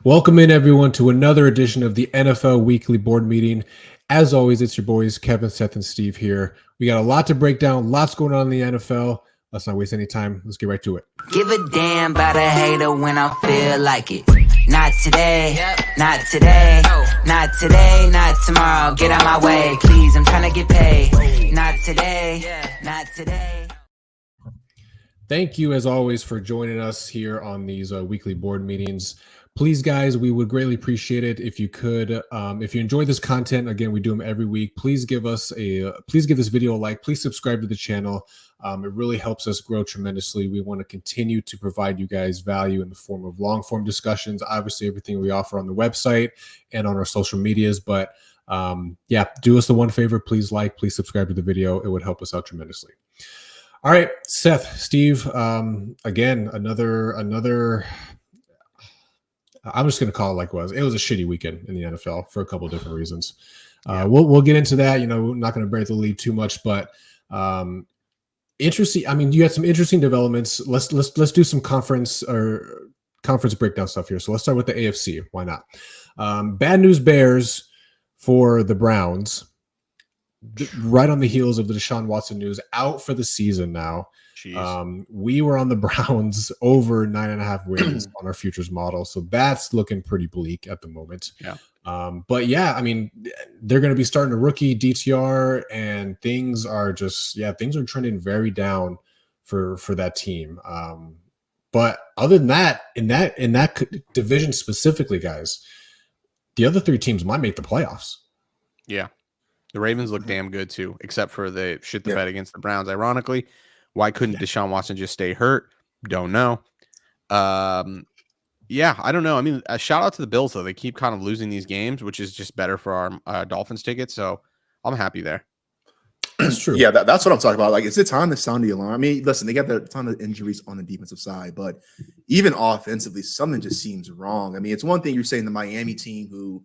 Welcome in, everyone, to another edition of the NFL Weekly Board Meeting. As always, it's your boys, Kevin, Seth, and Steve here. We got a lot to break down, lots going on in the NFL. Let's not waste any time. Let's get right to it. Give a damn about a hater when I feel like it. Not today, not today, not today, not tomorrow. Get out my way, please, I'm trying to get paid. Not today, not today. Thank you, as always, for joining us here on these weekly board meetings. Please, guys, we would greatly appreciate it if you could. If you enjoy this content, again, we do them every week. Please give this video a like. Please subscribe to the channel. It really helps us grow tremendously. We want to continue to provide you guys value in the form of long form discussions. Obviously, everything we offer on the website and on our social medias. But yeah, do us the one favor. Please like. Please subscribe to the video. It would help us out tremendously. All right, Seth, Steve. Again, another. I'm just going to call it like it was. It was a shitty weekend in the NFL for a couple of different reasons. We'll get into that. You know, we're not going to break the lead too much, but interesting. I mean, you had some interesting developments. Let's do some conference breakdown stuff here. So let's start with the AFC. Why not? Bad news bears for the Browns. Right on the heels of the Deshaun Watson news, out for the season now. We were on the Browns over 9.5 wins on our futures model, so that's looking pretty bleak at the moment. But yeah, I mean, they're going to be starting a rookie DTR, and things are trending very down for that team. But other than that, in that division specifically, guys, the other three teams might make the playoffs. Yeah, the Ravens look damn good too, except for the shit the bed against the Browns. Ironically. Why couldn't Deshaun Watson just stay hurt? Don't know. Yeah, I don't know. I mean, a shout out to the Bills, though. They keep kind of losing these games, which is just better for our Dolphins tickets. So I'm happy there. That's true. Yeah, that's what I'm talking about. Like, is it time to sound the alarm? I mean, listen, they got a ton of injuries on the defensive side, but even offensively, something just seems wrong. I mean, it's one thing you're saying the Miami team who,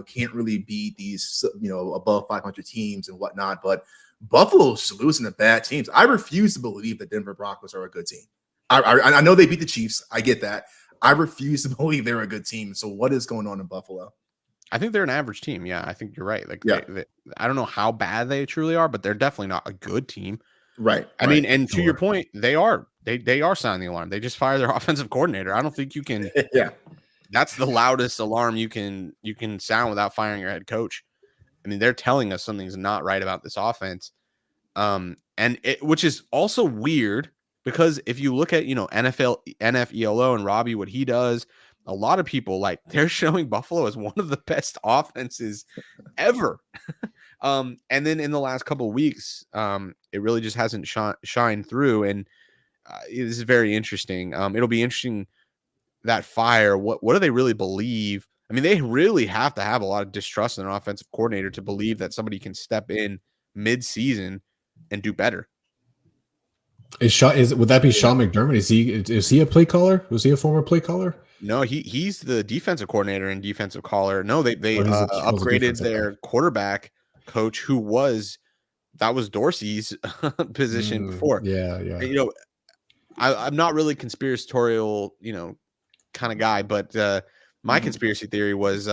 can't really beat these, above 500 teams and whatnot, but Buffalo's just losing to bad teams. I refuse to believe that Denver Broncos are a good team. I know they beat the Chiefs. I get that. I refuse to believe they're a good team. So what is going on in Buffalo? I think they're an average team. Yeah, I think you're right. Like, I don't know how bad they truly are, but they're definitely not a good team. Right. I mean, and to your point, they are sounding the alarm. They just fired their offensive coordinator. I don't think you can. Yeah. That's the loudest alarm you can sound without firing your head coach. I mean, they're telling us something's not right about this offense. Which is also weird because if you look at, NFELO and Robbie, what he does, a lot of people they're showing Buffalo as one of the best offenses ever. And then in the last couple of weeks, it really just hasn't shined through. And it is very interesting. It'll be interesting that fire. What do they really believe? I mean, they really have to have a lot of distrust in an offensive coordinator to believe that somebody can step in mid-season and do better. Would that be Sean McDermott? Is he a play caller? Was he a former play caller? No, he's the defensive coordinator and defensive caller. No, they upgraded their quarterback coach, who was Dorsey's position before. Yeah. I'm not really conspiratorial, kind of guy, but my conspiracy theory was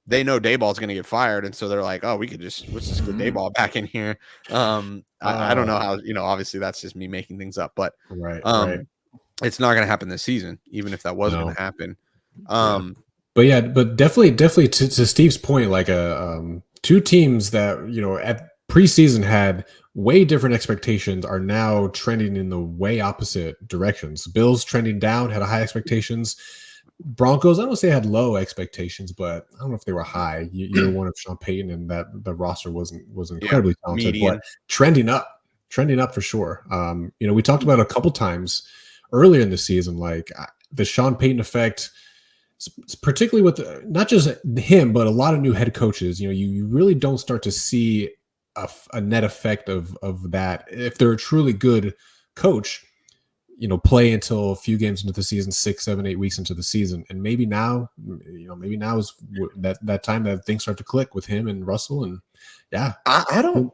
they know Dayball's going to get fired, and so they're like, "Oh, let's just get Dayball back in here." I don't know how. Obviously, that's just me making things up, but right. It's not going to happen this season, even if that was going to happen. But definitely to Steve's point, two teams that at preseason had way different expectations are now trending in the way opposite directions. Bills trending down, had high expectations. Broncos, I don't say had low expectations, but I don't know if they were high. Year one of Sean Payton, and that the roster wasn't incredibly talented, median. But trending up for sure. We talked about it a couple times earlier in the season, the Sean Payton effect, particularly with not just him, but a lot of new head coaches. You really don't start to see a net effect of that if they're a truly good coach. Play until a few games into the season, 6, 7, 8 weeks into the season. And maybe now is that time that things start to click with him and Russell. And yeah, I don't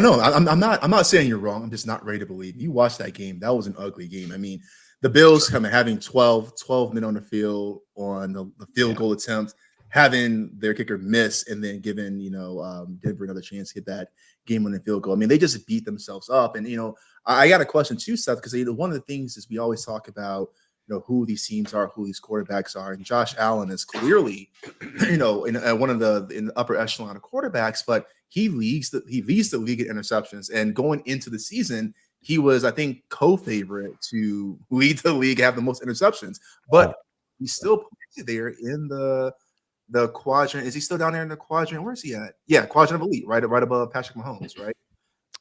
know. I'm not saying you're wrong. I'm just not ready to believe. You watched that game. That was an ugly game. I mean, the Bills having 12 men on the field on the field goal attempt, having their kicker miss, and then giving Denver another chance to get that game-winning field goal. I mean, they just beat themselves up. And I got a question too, Seth, because one of the things is we always talk about who these teams are, who these quarterbacks are, and Josh Allen is clearly in one of the upper echelon of quarterbacks, but he leads the league in interceptions. And going into the season, he was, I think, co-favorite to lead the league, have the most interceptions, but he's still there in the quadrant. Is he still down there in the quadrant? Where's he at? Yeah, quadrant of elite, right above Patrick Mahomes, right?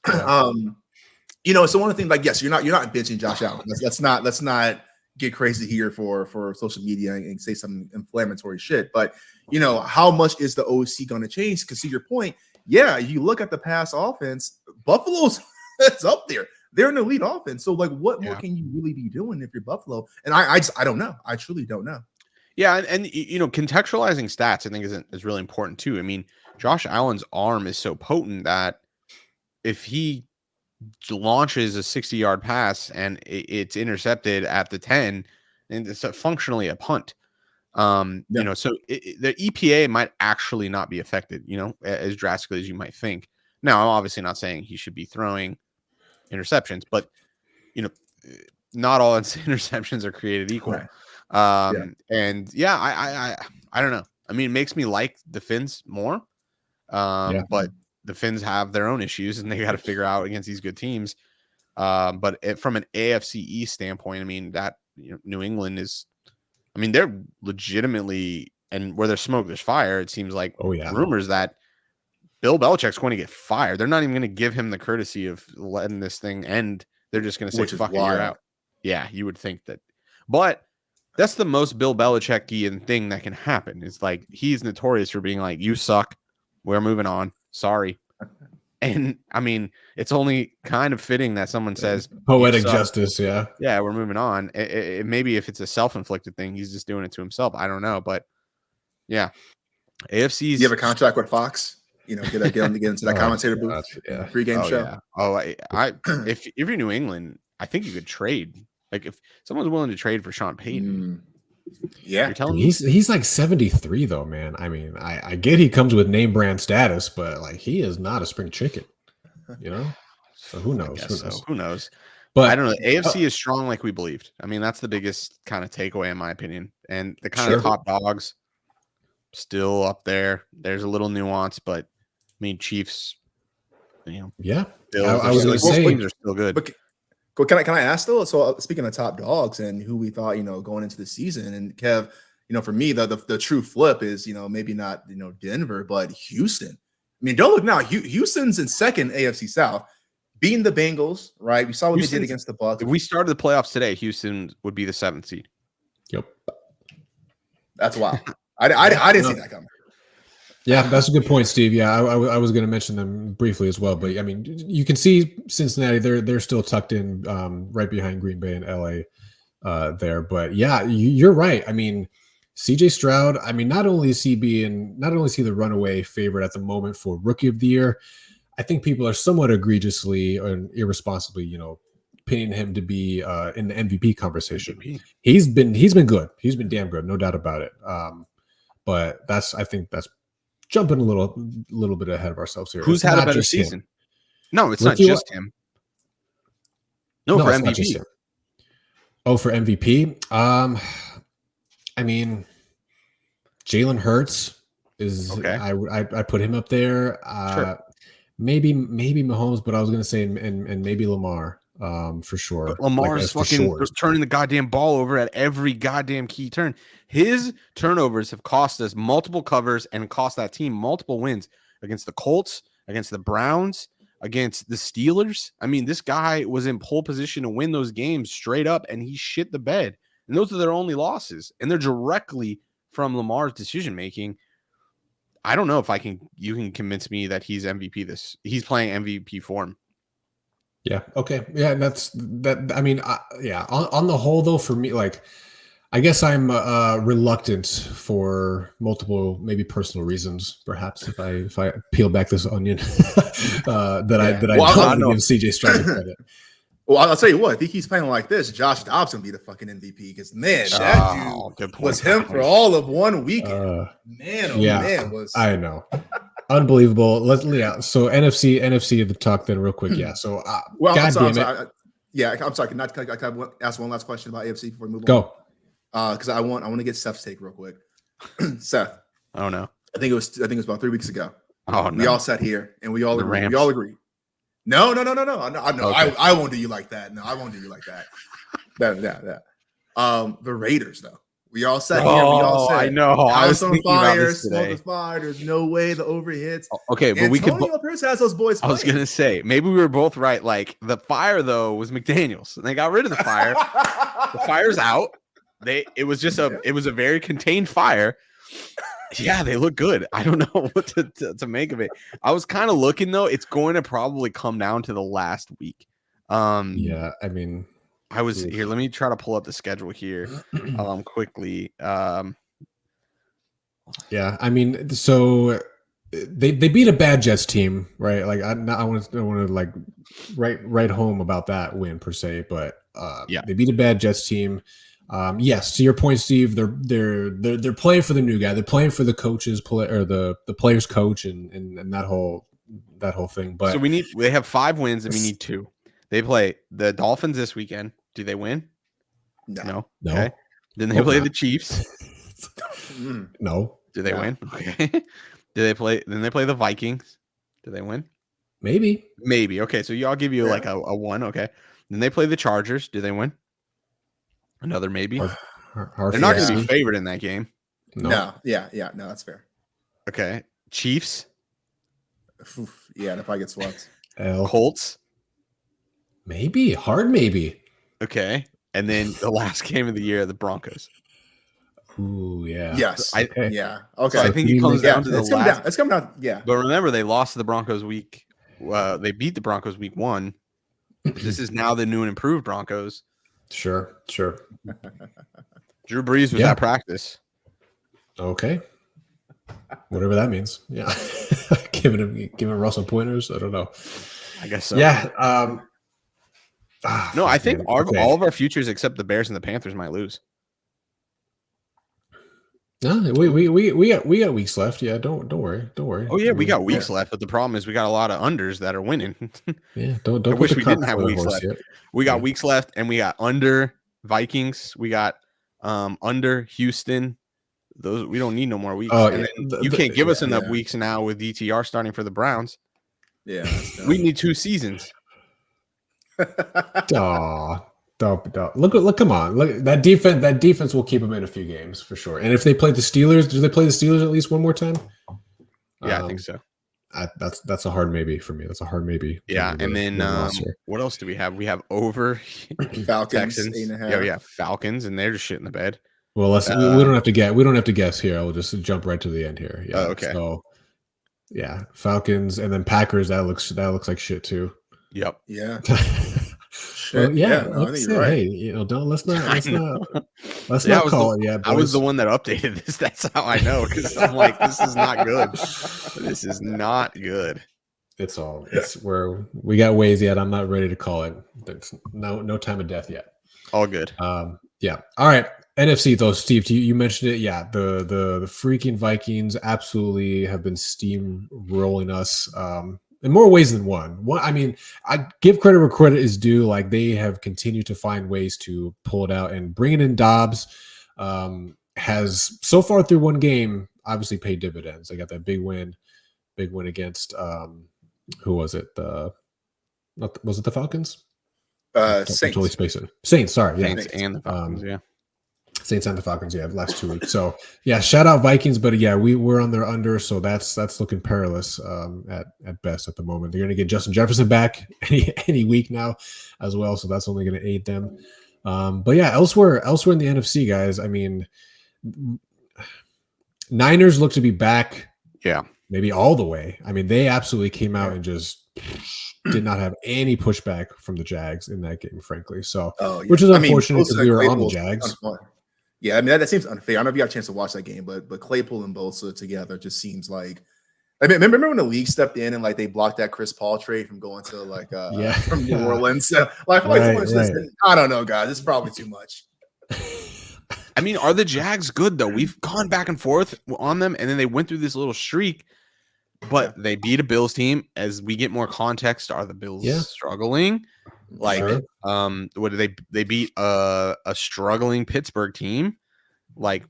So one of the things, like, yes, you're not benching Josh Allen. Let's not get crazy here for social media and say some inflammatory shit. But how much is the OC going to change? Because to your point, yeah, you look at the pass offense, Buffalo's it's up there. They're an elite offense. So like, what more can you really be doing if you're Buffalo? And I don't know. I truly don't know. Yeah, and contextualizing stats, I think, is really important too. I mean, Josh Allen's arm is so potent that if he launches a 60-yard pass and it's intercepted at the 10, and it's functionally a punt. So the EPA might actually not be affected, as drastically as you might think. Now, I'm obviously not saying he should be throwing interceptions, but not all interceptions are created equal. Right. And I don't know. I mean, it makes me like the Finns more. But the Finns have their own issues and they got to figure out against these good teams. But from an AFC East standpoint, I mean, that New England is, I mean, they're legitimately, and where there's smoke, there's fire. It seems like rumors that Bill Belichick's going to get fired. They're not even going to give him the courtesy of letting this thing end. They're just going to say, fuck it, you're out. Yeah, you would think that. But that's the most Bill Belichick-ian thing that can happen. It's like, he's notorious for being like, you suck. We're moving on. Sorry. And I mean, it's only kind of fitting that someone says poetic justice. Yeah. Yeah. We're moving on. Maybe if it's a self-inflicted thing, he's just doing it to himself. I don't know, but yeah. AFC's. You have a contract with Fox, get into that commentator booth. Pre-game show. Yeah. If you're New England, I think you could trade. Like if someone's willing to trade for Sean Payton. Yeah, you're telling me he's like 73 though, man. I mean, I get he comes with name brand status, but like he is not a spring chicken, So who knows? Who knows? But I don't know. AFC is strong like we believed. I mean, that's the biggest kind of takeaway in my opinion. And the kind of top dogs still up there. There's a little nuance, but I mean, Chiefs. Yeah, Bills I was going to say they're still good. But can I ask though? So speaking of top dogs and who we thought going into the season, and Kev, for me the true flip is maybe not Denver, but Houston. I mean, don't look now. Houston's in second AFC South, beating the Bengals. Right, we saw what they did against the Bucs. If we started the playoffs today, Houston would be the 7th seed. Yep, that's wild. I didn't see that coming. Yeah, that's a good point, Steve. Yeah, I was going to mention them briefly as well, but I mean, you can see Cincinnati; they're still tucked in right behind Green Bay and LA there. But yeah, you're right. I mean, CJ Stroud. I mean, not only is he the runaway favorite at the moment for Rookie of the Year, I think people are somewhat egregiously and irresponsibly, pinning him to be in the MVP conversation. He's been good. He's been damn good, no doubt about it. But I think that's jumping a little bit ahead of ourselves here. Who's had a better season? Him. No, it's not just him. No, for MVP. Oh, for MVP? I mean, Jalen Hurts is okay. I put him up there. Sure. Maybe Mahomes, but I was going to say and maybe Lamar for sure. But Lamar's fucking turning the goddamn ball over at every goddamn key turn. His turnovers have cost us multiple covers and cost that team multiple wins against the Colts, against the Browns, against the Steelers. I mean, this guy was in pole position to win those games straight up, and he shit the bed. And those are their only losses, and they're directly from Lamar's decision making. I don't know if you can convince me that he's MVP. He's playing MVP form. Yeah. Okay. Yeah. That's that. I mean, on the whole, though, for me, like, I guess I'm reluctant for multiple, maybe personal reasons, perhaps if I peel back this onion, that I don't give CJ Stroud credit. Well, I'll tell you what. If he keeps playing like this, Josh Dobbs gonna be the fucking MVP because man, that dude good was point, him for all of one weekend. Yeah, man, was I know. Unbelievable. So NFC the talk then real quick. Yeah. So well. God I'm sorry. damn it. I'm sorry. Can I ask one last question about AFC before we move Go. on? Because I want to get Seth's take real quick. Seth, Oh no. I think it was about 3 weeks ago. Oh We no. all sat here and we all The agreed. Rams. We all agreed. No. Okay. I won't do you like that. No, I won't do you like that. The Raiders, though. We all sat here. We all said, I know. I was House on thinking about fire, this smoke today. is fire. There's no way the overhits. Okay, but we could. Antonio Pierce has those boys. I was playing. gonna say maybe we were both right. Like the fire though was McDaniels, and they got rid of the fire. The fire's out. It was a very contained fire. Yeah, they look good. I don't know what to make of it. I was kind of looking though. It's going to probably come down to the last week. Yeah, I mean, I was here. Let me try to pull up the schedule here quickly. Yeah, I mean, so they beat a bad Jets team, right? Like I want to like write home about that win per se, but Yeah. they beat a bad Jets team. Yes, to your point, Steve, they're playing for the new guy. They're playing for the coaches or the players coach and that whole thing. But so they have 5 wins and we need 2. They play the Dolphins this weekend. Do they win? No. Okay. Then they play the Chiefs. No. Do they win? Okay. Then they play the Vikings. Do they win? Maybe. Okay. So I'll give you like a 1. Okay. Then they play the Chargers. Do they win? Another maybe. They're not going to be favored in that game. No. Yeah. No, that's fair. Okay. Chiefs. Oof, yeah, that probably gets swept. Colts. Maybe. Hard maybe. Okay. And then the last game of the year, the Broncos. Ooh, yeah. Yes. Okay. Okay. So I think it comes down to the last. It's coming down. Yeah. But remember, they lost to the Broncos week. They beat the Broncos week 1. This is now the new and improved Broncos. Sure. Drew Brees was at practice. Okay. Whatever that means. Yeah. giving Russell pointers. I don't know. I guess so. Yeah. No, I think all of our futures except the Bears and the Panthers might lose. No, we got weeks left. Yeah, don't worry. Oh yeah, we got weeks left, but the problem is we got a lot of unders that are winning. Yeah, don't. I wish we didn't have weeks left. Yet. We got weeks left, and we got under Vikings. We got under Houston. Those we don't need no more weeks. Oh, and then you can't give us enough weeks now with DTR starting for the Browns. Yeah, we need 2 seasons. Look, come on. Look, that defense will keep them in a few games for sure. And if they play the Steelers, do they play the Steelers at least one more time? Yeah, I think so. That's a hard maybe for me. That's a hard maybe. Yeah, and then what else do we have? We have over Falcons, Texans. 8.5. Yeah, Falcons, and they're just shit in the bed. Well, we don't have to get. We don't have to guess here. I'll just jump right to the end here. Yeah. Okay. So, yeah, Falcons and then Packers. That looks like shit too. Yep. Yeah. Well, yeah, I think you're right. Hey, let's not call it. Yeah, I was the one that updated this. That's how I know, because I'm like, this is not good. This is not good. It's where we got ways yet. I'm not ready to call it. There's no time of death yet. All good. Yeah. All right. NFC though, Steve, you mentioned it. Yeah, the freaking Vikings absolutely have been steamrolling us. In more ways than one. I mean, I give credit where credit is due. Like they have continued to find ways to pull it out, and bringing in Dobbs has so far through one game obviously paid dividends. They got that big win against who was it? Was it the Falcons? Saints. Totally spacing. Saints. Sorry, yeah. Saints and the Falcons. Yeah. Saints and the Falcons, yeah, the last 2 weeks. So yeah, shout out Vikings, but yeah, we're on their under, so that's looking perilous at best at the moment. They're gonna get Justin Jefferson back any week now as well, so that's only gonna aid them. But yeah, elsewhere in the NFC, guys, I mean, Niners look to be back. Yeah, maybe all the way. I mean, they absolutely came out and just did not have any pushback from the Jags in that game, frankly. So, which is unfortunate because we were on the Jags. Yeah, I mean that seems unfair. I don't know if you got a chance to watch that game, but Claypool and Bosa together just seems like I mean, remember when the league stepped in and like they blocked that Chris Paul trade from going to like from New Orleans? Like, I feel like so much this, I don't know, guys. It's probably too much. I mean, are the Jags good though? We've gone back and forth on them, and then they went through this little streak, but they beat a Bills team. As we get more context, are the Bills struggling? Like, what did they beat a struggling Pittsburgh team? Like,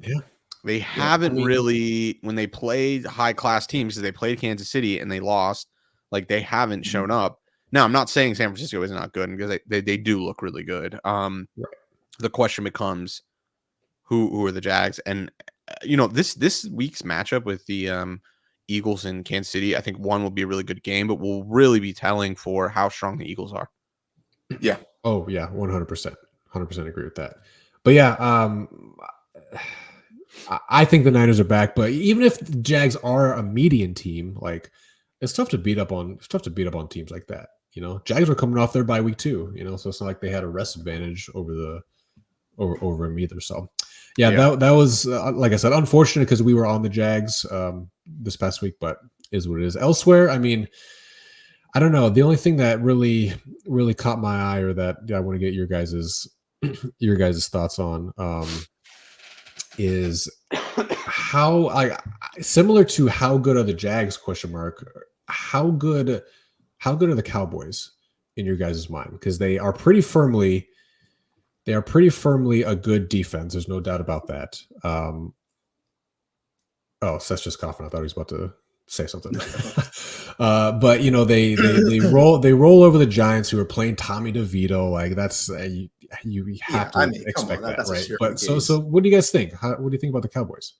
they haven't really, when they played high class teams, because they played Kansas City and they lost. Like, they haven't shown up. Now, I'm not saying San Francisco is not good, because they do look really good. The question becomes, who are the Jags? And this week's matchup with the Eagles and Kansas City, I think one will be a really good game, but will really be telling for how strong the Eagles are. Yeah. Oh yeah, 100%. 100% agree with that. But yeah, I think the Niners are back. But even if the Jags are a median team, like it's tough to beat up on teams like that. Jags are coming off their bye week too. So it's not like they had a rest advantage over them either. So that was like I said, unfortunate because we were on the Jags this past week, but is what it is. Elsewhere, I mean, I don't know. The only thing that really caught my eye, or that I want to get your guys's thoughts on, is how similar to how good are the Jags ? How good are the Cowboys in your guys' mind? Because they are pretty firmly a good defense. There's no doubt about that. Seth's just coughing. I thought he was about to say something. But they roll over the Giants, who are playing Tommy DeVito. Like that's you have to expect that, right? But so what do you guys think? What do you think about the Cowboys?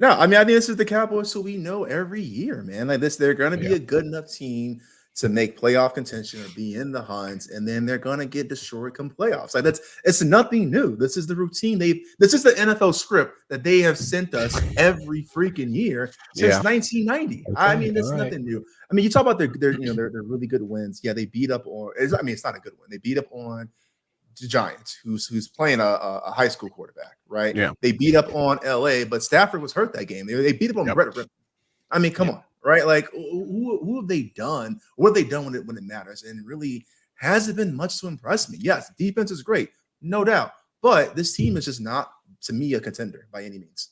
No, I mean, I think this is the Cowboys who we know every year, man. Like this, they're going to be a good enough team to make playoff contention or be in the hunts, and then they're going to get destroyed come playoffs. Like it's nothing new. This is the routine. This is the NFL script that they have sent us every freaking year since 1990. Okay, I mean, it's nothing new. I mean, you talk about their really good wins. Yeah, they beat up on. I mean, it's not a good win. They beat up on the Giants, who's playing a high school quarterback, right? Yeah. They beat up on LA, but Stafford was hurt that game. They beat up on Brett Rippon. I mean, come on. Right, like who have they done? What have they done when it matters? And really hasn't been much to impress me. Yes, defense is great, no doubt, but this team is just not, to me, a contender by any means.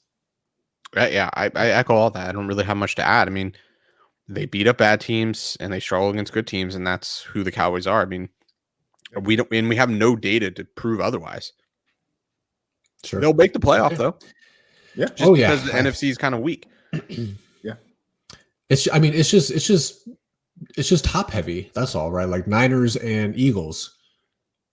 Yeah, I echo all that. I don't really have much to add. I mean, they beat up bad teams and they struggle against good teams, and that's who the Cowboys are. I mean, we have no data to prove otherwise. Sure, they'll make the playoff though. Yeah, just because the NFC is kind of weak. It's just top heavy. That's all, right? Like Niners and Eagles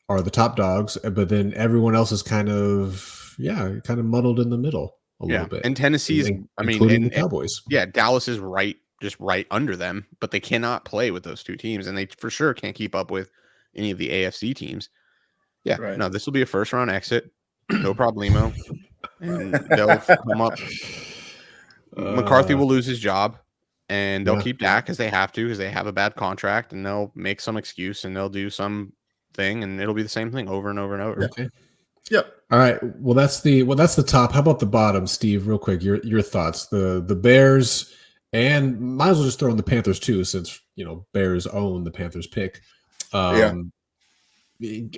are the top dogs, but then everyone else is kind of muddled in the middle a little bit. And Tennessee's, including the Cowboys. Yeah, Dallas is just right under them, but they cannot play with those two teams, and they for sure can't keep up with any of the AFC teams. Yeah, no, this will be a first round exit, no problemo, and they'll come up. McCarthy will lose his job. And they'll keep Dak because they have to, because they have a bad contract, and they'll make some excuse and they'll do some thing, and it'll be the same thing over and over and over. Okay. Yep. All right. Well, that's the top. How about the bottom, Steve? Real quick, your thoughts. The Bears, and might as well just throw in the Panthers too, since Bears own the Panthers pick. Do you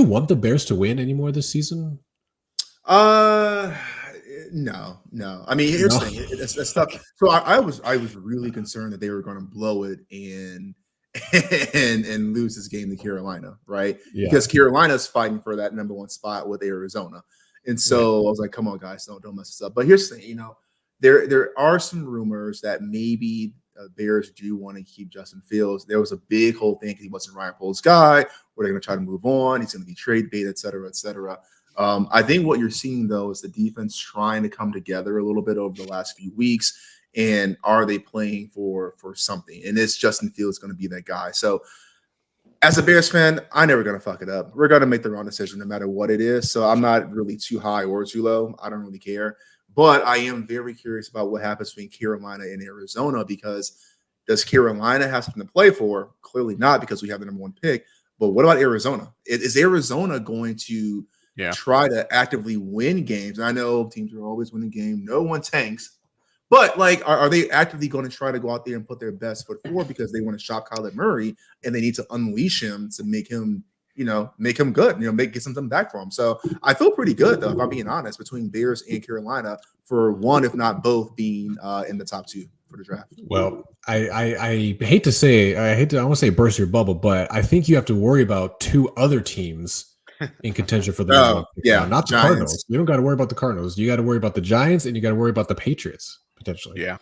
want the Bears to win anymore this season? No. I mean, here's the thing. It's tough. So I was really concerned that they were going to blow it and lose this game to Carolina, right? Yeah. Because Carolina's fighting for that number one spot with Arizona, and so I was like, "Come on, guys, don't mess this up." But here's the thing. There are some rumors that maybe Bears do want to keep Justin Fields. There was a big whole thing because he wasn't Ryan Poles' guy. Where they're going to try to move on. He's going to be trade bait, et cetera, et cetera. I think what you're seeing, though, is the defense trying to come together a little bit over the last few weeks. And are they playing for something? And is Justin Fields going to be that guy? So as a Bears fan, I'm never going to fuck it up. We're going to make the wrong decision no matter what it is. So I'm not really too high or too low. I don't really care. But I am very curious about what happens between Carolina and Arizona, because does Carolina have something to play for? Clearly not, because we have the number one pick. But what about Arizona? Is Arizona going to try to actively win games? I know teams are always winning games. No one tanks. But like, are they actively going to try to go out there and put their best foot forward because they want to shop Kyler Murray and they need to unleash him to make him, make him good, get something back for him. So I feel pretty good though, if I'm being honest, between Bears and Carolina for one, if not both, being in the top 2 for the draft. Well, I hate to say, I want to say burst your bubble, but I think you have to worry about 2 other teams in contention for the number 1 pick round, not the Giants. Cardinals. You don't got to worry about the Cardinals. You got to worry about the Giants, and you got to worry about the Patriots potentially. Yeah,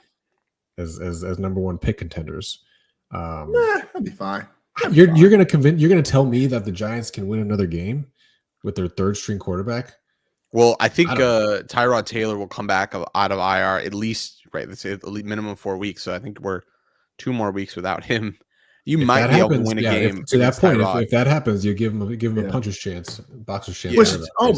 as number 1 pick contenders. That'd be fine. You're gonna tell me that the Giants can win another game with their 3rd string quarterback? Well, I think Tyrod Taylor will come back out of IR at least, right? Let's say at least minimum 4 weeks. So I think we're 2 more weeks without him. You might be able to win a game. To that point, if that happens, you give him a puncher's chance, boxer's chance. I'm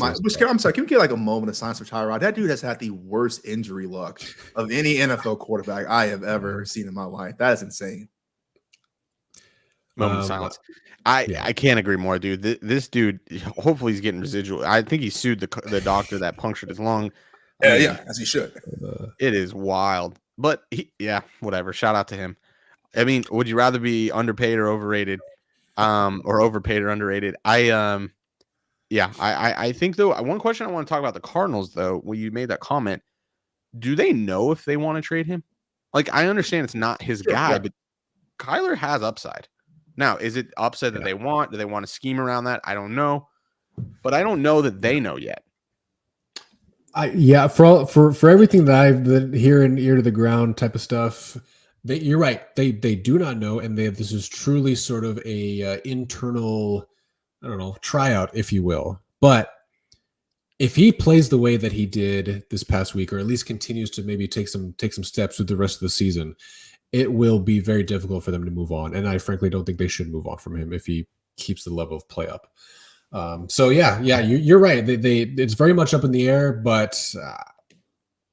sorry. Can we get like a moment of silence for Tyrod? That dude has had the worst injury luck of any NFL quarterback I have ever seen in my life. That is insane. Moment of silence. I can't agree more, dude. This dude, hopefully he's getting residual. I think he sued the doctor that punctured his lung. As he should. It is wild, but whatever. Shout out to him. I mean, would you rather be underpaid or overrated, or overpaid or underrated? I think though. One question I want to talk about the Cardinals though. When you made that comment, do they know if they want to trade him? Like, I understand it's not his guy, but Kyler has upside. Now, is it upside that they want? Do they want to scheme around that? I don't know, but I don't know that they know yet. For everything that I've hear in ear to the ground type of stuff. You're right. They do not know, and this is truly sort of a internal, I don't know, tryout, if you will. But if he plays the way that he did this past week, or at least continues to maybe take some steps with the rest of the season, it will be very difficult for them to move on. And I frankly don't think they should move on from him if he keeps the level of play up. You're right. It's very much up in the air, but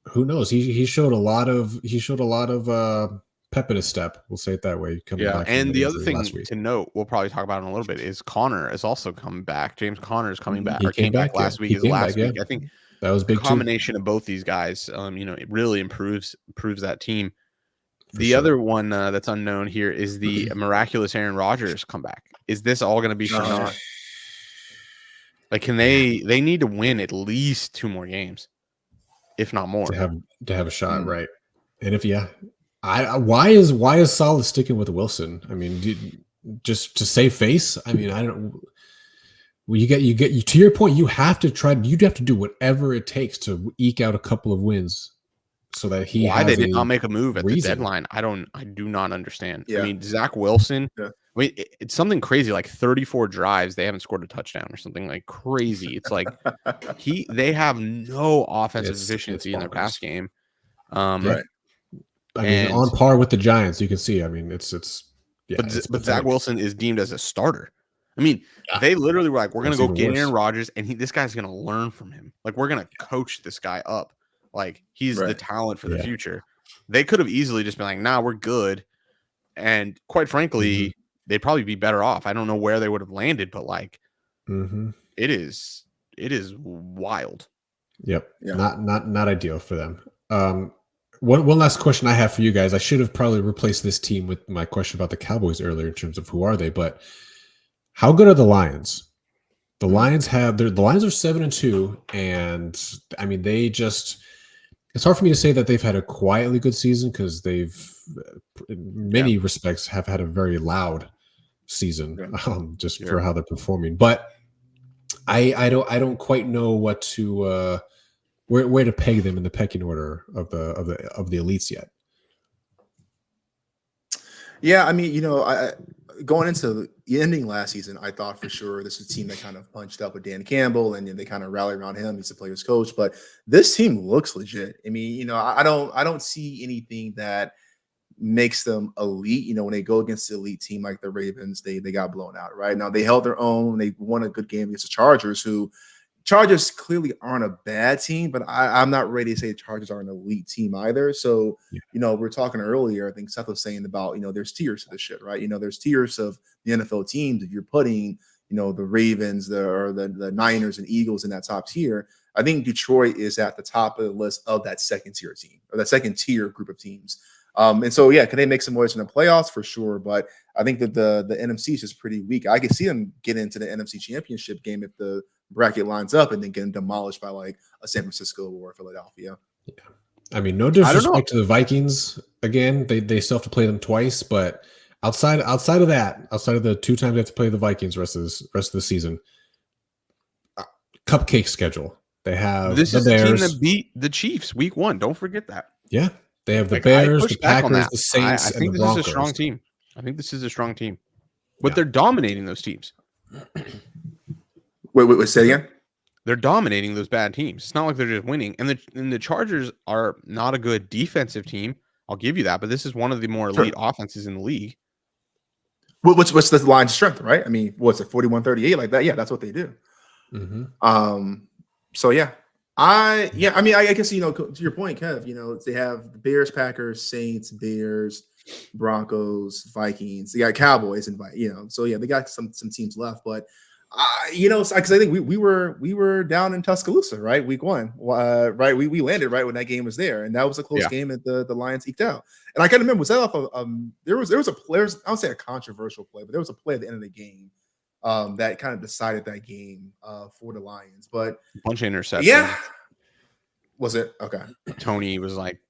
who knows? He showed a lot of pep in his step. We'll say it that way. And the other thing to note, we'll probably talk about in a little bit, is Connor is also coming back. James Conner is coming back. Came back last week. I think that was big. The combination of both these guys, it really improves that team. Other one that's unknown here is the miraculous Aaron Rodgers comeback. Is this all going to be for naught? Like, can they need to win at least 2 more games, if not more, to have a shot, right? And if why is Saleh sticking with Wilson? I mean, just to save face. I mean, I don't. Well, you get to your point. You have to do whatever it takes to eke out a couple of wins, so that why they did not make a move at the deadline. I do not understand. I mean, Zach Wilson. I mean, it's something crazy, like 34 drives. They haven't scored a touchdown or something like crazy. It's like they have no offensive efficiency in their pass game. Right. I mean, on par with the Giants, you can see. I mean, but Zach Wilson is deemed as a starter. I mean, they literally were like, we're going to go get Aaron Rodgers, and this guy's going to learn from him. Like, we're going to coach this guy up. Like, he's the talent for the future. They could have easily just been like, nah, we're good. And quite frankly, they'd probably be better off. I don't know where they would have landed, but like, it is wild. Yep. Yeah. Not ideal for them. One last question I have for you guys. I should have probably replaced this team with my question about the Cowboys earlier in terms of who are they, but how good are the Lions? The Lions are 7-2, and I mean, it's hard for me to say that they've had a quietly good season, because they've in many respects have had a very loud season, for how they're performing. But I don't quite know what to where to peg them in the pecking order of the elites yet. Yeah, I mean, going into the ending last season, I thought for sure this was a team that kind of punched up with Dan Campbell, and they kind of rally around him. He's the player's coach, but this team looks legit. I mean, I don't see anything that makes them elite. When they go against the elite team like the Ravens, they got blown out. Right now, they held their own. They won a good game against the Chargers, who Chargers clearly aren't a bad team, but I'm not ready to say the Chargers are an elite team either. So, we're talking earlier, I think Seth was saying about, there's tiers to this shit, right? There's tiers of the NFL teams. If you're putting, the Ravens, the Niners and Eagles in that top tier, I think Detroit is at the top of the list of that second tier team or that second tier group of teams. And so, yeah, can they make some noise in the playoffs for sure? But I think that the NFC is just pretty weak. I can see them get into the NFC Championship game if the bracket lines up and then getting demolished by like a San Francisco or Philadelphia. Yeah. I mean, no I don't know. disrespect to the Vikings. Again, they still have to play them twice, but outside of that, outside of the 2 times they have to play the Vikings rest of the season, cupcake schedule. They have This the is Bears. the team that beat the Chiefs week 1. Don't forget that. Yeah, they have the Like, I Bears, push the back on Packers, that. the Saints, I and think the this Broncos. is a strong team. I think this is a strong team, but Yeah. they're dominating those teams. Wait, say again? They're dominating those bad teams. It's not like they're just winning. And the Chargers are not a good defensive team. I'll give you that, but this is one of the more elite offenses in the league. What's the line strength, right? I mean, what's it, 41-38 like that? Yeah, that's what they do. Mm-hmm. So yeah. I mean, I guess, you know, to your point, Kev, you know, they have the Bears, Packers, Saints, Bears, Broncos, Vikings. They got Cowboys and, you know, so yeah, they got some teams left, but you know, because I think we were down in Tuscaloosa, right? Week 1, right? We landed right when that game was there, and that was a close game that the Lions eked out. And I can't remember, was that off of there was a player, I don't say a controversial play, but there was a play at the end of the game that kind of decided that game for the Lions. But A bunch of interceptions. yeah, was it okay? Tony was like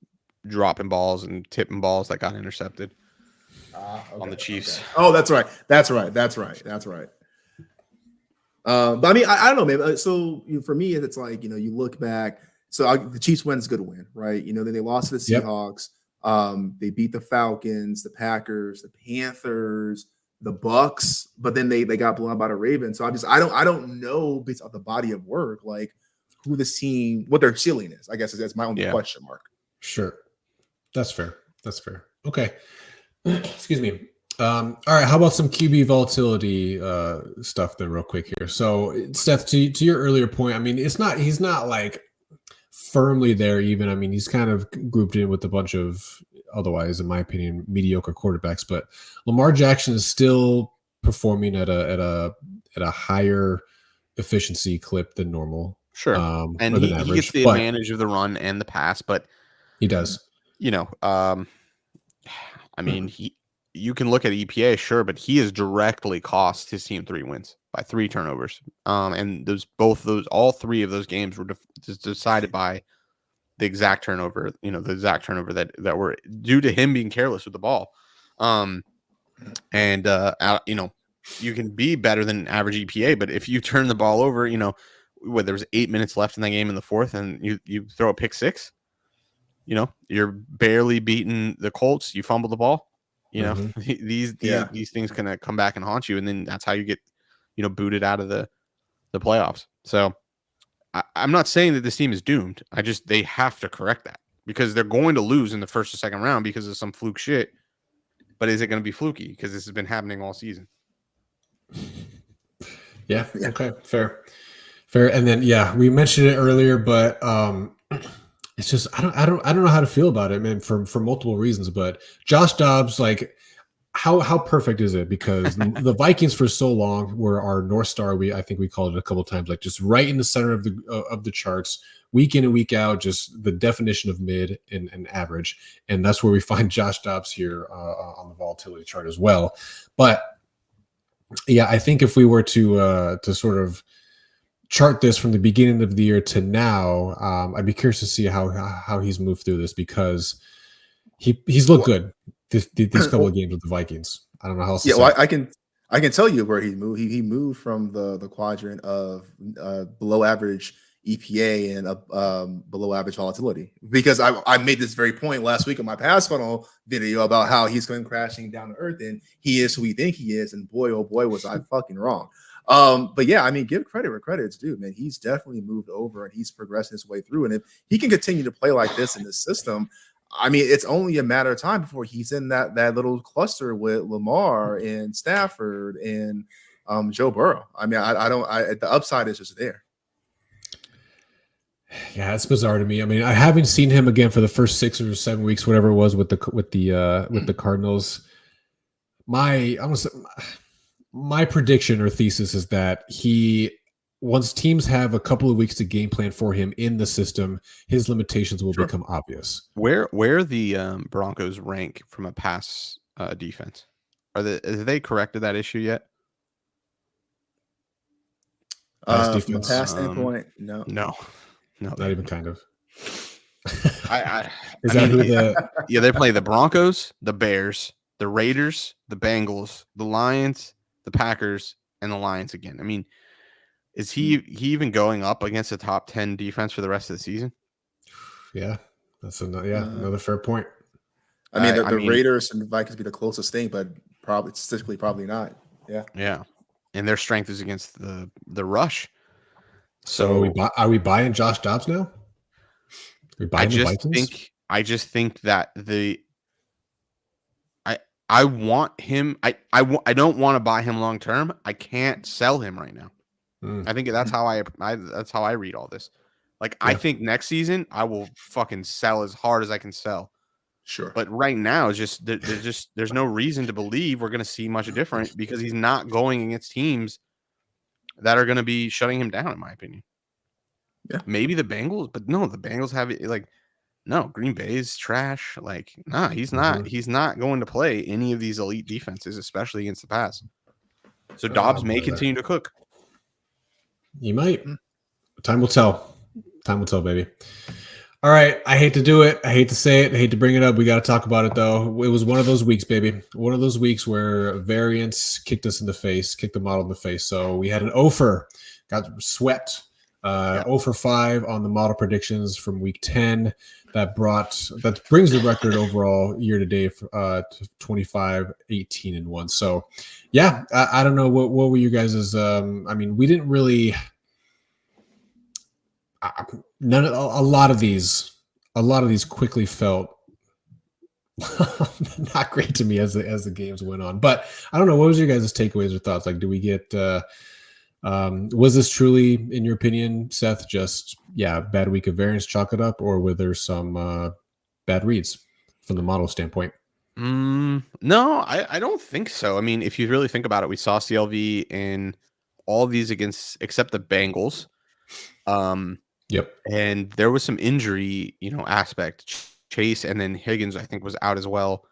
dropping balls and tipping balls that got intercepted on the Chiefs. Okay. Oh, that's right. But I mean, I don't know, man. So you know, for me, it's like, you know, you look back. So the Chiefs win is a good win, right? You know, then they lost to the Seahawks. They beat the Falcons, the Packers, the Panthers, the Bucks, but then they got blown out by the Ravens. So I don't know based off the body of work, like who this team, what their ceiling is. I guess that's my only question mark. Sure, that's fair. Okay, excuse me. All right, how about some QB volatility stuff then real quick here. So Seth, to your earlier point, I mean, he's not like firmly there even. I mean, he's kind of grouped in with a bunch of otherwise, in my opinion, mediocre quarterbacks, but Lamar Jackson is still performing at a higher efficiency clip than normal. Sure. And he gets the advantage of the run and the pass, but he does. You know, I mean, you can look at EPA, sure, but he has directly cost his team 3 wins by 3 turnovers. And all 3 of those games were decided by the exact turnover, you know, that were due to him being careless with the ball. You know, you can be better than average EPA, but if you turn the ball over, you know, there was 8 minutes left in the game in the 4th and you throw a pick 6, you know, you're barely beating the Colts. You fumble the ball. You know, these things can come back and haunt you, and then that's how you get, you know, booted out of the playoffs. So I'm not saying that this team is doomed. They have to correct that because they're going to lose in the first or second round because of some fluke shit. But is it going to be fluky? Because this has been happening all season. Yeah. Okay. Fair. And then we mentioned it earlier, but it's just I don't know how to feel about it, man, for multiple reasons. But Josh Dobbs, like, how perfect is it? Because the Vikings for so long were our North Star. I think we called it a couple of times, like just right in the center of the charts, week in and week out, just the definition of mid and average. And that's where we find Josh Dobbs here on the volatility chart as well. But yeah, I think if we were to sort of chart this from the beginning of the year to now, I'd be curious to see how he's moved through this because he's looked good these couple of games with the Vikings. I don't know how else. Well, I can tell you where he moved. He moved from the quadrant of below average EPA and below average volatility because I made this very point last week in my pass funnel video about how he's going crashing down to earth and he is who we think he is, and boy, oh boy, was I fucking wrong. But yeah, I mean, give credit where credit's due, man. He's definitely moved over and he's progressing his way through. And if he can continue to play like this in this system, I mean, it's only a matter of time before he's in that little cluster with Lamar and Stafford and Joe Burrow. I mean, the upside is just there. Yeah, it's bizarre to me. I mean, I haven't seen him again for the first 6 or 7 weeks, whatever it was with the Cardinals. My prediction or thesis is that he once teams have a couple of weeks to game plan for him in the system, his limitations will become obvious. Where the Broncos rank from a pass defense? Have they corrected that issue yet? Pass From a defense, pass standpoint, no. No, not even kind of. I Is I that mean, who the? yeah, they play the Broncos, the Bears, the Raiders, the Bengals, the Lions, the Packers, and the Lions again. I mean, is he even going up against a top 10 defense for the rest of the season? Yeah, that's another fair point. I mean, I the mean, Raiders and Vikings be the closest thing, but probably statistically probably not. Yeah. yeah, and their strength is against the rush. So are we buying Josh Dobbs now? Are we buying the Vikings? I just think that I want him. I don't want to buy him long term. I can't sell him right now. I think that's how that's how I read all this. Like, I think next season I will fucking sell as hard as I can sell. Sure. But right now, it's just there's no reason to believe we're going to see much different because he's not going against teams that are going to be shutting him down, in my opinion. Yeah. Maybe the Bengals, but no, the Bengals have it like, no, Green Bay's trash. Like, nah, he's not. He's not going to play any of these elite defenses, especially against the pass. So Dobbs may continue to cook. He might. Time will tell. Time will tell, baby. All right. I hate to do it. I hate to say it. I hate to bring it up. We got to talk about it, though. It was one of those weeks, baby. One of those weeks where Variance kicked us in the face, kicked the model in the face. So we had an offer, got swept. 0 for 5 on the model predictions from week 10. That brings the record overall year to date to 25, 18, and 1. So, yeah, I don't know what were you guys' I mean, we didn't really a lot of these quickly felt not great to me as the games went on. But I don't know, what was your guys' takeaways or thoughts? Like, do we get was this truly, in your opinion, Seth, just bad week of Variance, chalk it up, or were there some bad reads from the model standpoint? No, I don't think so. I mean, if you really think about it, we saw CLV in all of these except the Bengals. Yep. And there was some injury, aspect. Chase and then Higgins, I think, was out as well.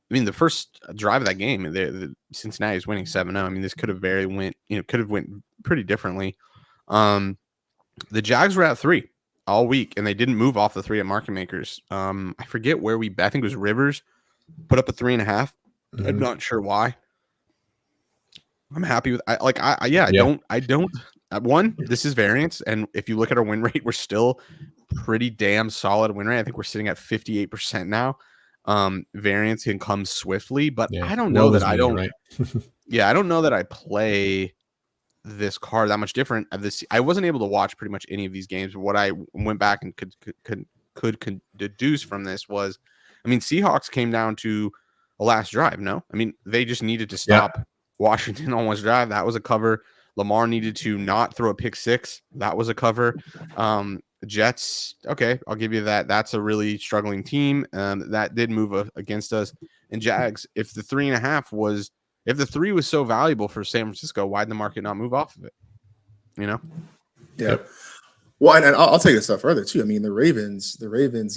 I mean, the first drive of that game, the Cincinnati is winning 7-0. I mean, this could have went pretty differently. The Jags were at 3 all week, and they didn't move off the 3 at market makers. I forget where I think it was Rivers put up a 3.5. I'm not sure why. I'm happy with I don't. One, this is Variance, and if you look at our win rate, we're still pretty damn solid win rate. I think we're sitting at 58% now. Variance can come swiftly, but I don't know that I don't. Right? I don't know that I play this card that much different. I wasn't able to watch pretty much any of these games. But what I went back and could deduce from this was, I mean, Seahawks came down to a last drive. No, I mean, they just needed to stop Washington on one drive. That was a cover. Lamar needed to not throw a pick 6. That was a cover. Jets, okay, I'll give you that. That's a really struggling team. That did move against us. And Jags, if the 3.5 was, if the 3 was so valuable for San Francisco, why'd the market not move off of it? Yeah. Yep. Well, and I'll take this stuff further too. I mean, the Ravens